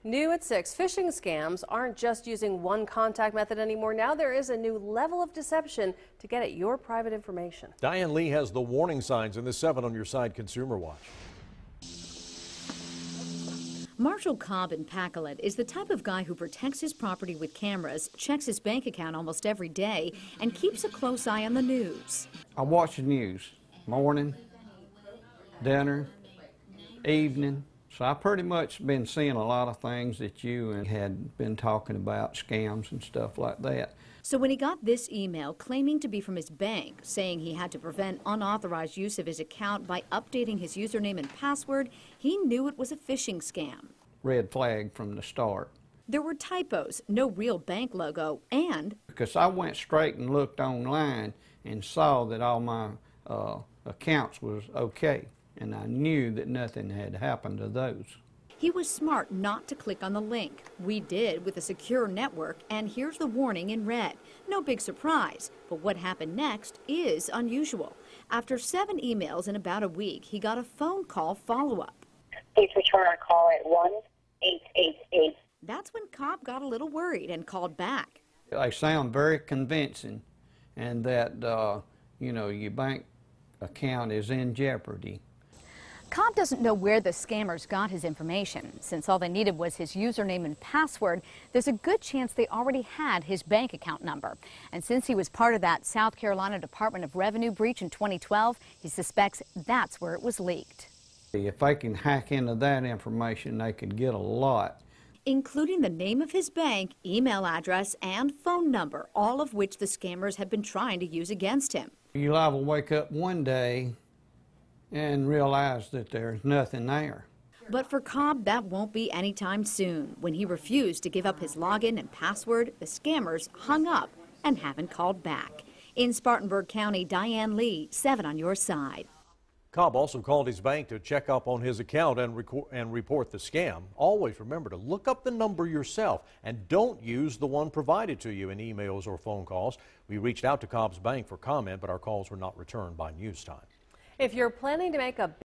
New at 6, phishing scams aren't just using one contact method anymore. Now there is a new level of deception to get at your private information. Diane Lee has the warning signs in the 7 on your side Consumer Watch. Marshall Cobb in Pacolet is the type of guy who protects his property with cameras, checks his bank account almost every day, and keeps a close eye on the news. I watch the news morning, dinner, evening. So I pretty much been seeing a lot of things that you had been talking about, scams and stuff like that. So when he got this email claiming to be from his bank, saying he had to prevent unauthorized use of his account by updating his username and password, he knew it was a phishing scam. Red flag from the start. There were typos, no real bank logo, and because I went straight and looked online and saw that all my accounts was okay, and I knew that nothing had happened to those. He was smart not to click on the link. We did with a secure network, and here's the warning in red. No big surprise, but what happened next is unusual. After 7 emails in about a week, he got a phone call follow-up. Please return our call at 1-888. That's when Cobb got a little worried and called back. They sound very convincing, and that, you know, your bank account is in jeopardy. Cobb doesn't know where the scammers got his information. Since all they needed was his username and password, there's a good chance they already had his bank account number. And since he was part of that South Carolina Department of Revenue breach in 2012, he suspects that's where it was leaked. If they can hack into that information, they could get a lot. Including the name of his bank, email address, and phone number, all of which the scammers have been trying to use against him. You'll liable to wake up one day and realize that there's nothing there. But for Cobb, that won't be anytime soon. When he refused to give up his login and password, the scammers hung up and haven't called back. In Spartanburg County, Diane Lee, 7 on your side. Cobb also called his bank to check up on his account and report the scam. Always remember to look up the number yourself and don't use the one provided to you in emails or phone calls. We reached out to Cobb's bank for comment, but our calls were not returned by news time. If you're planning to make a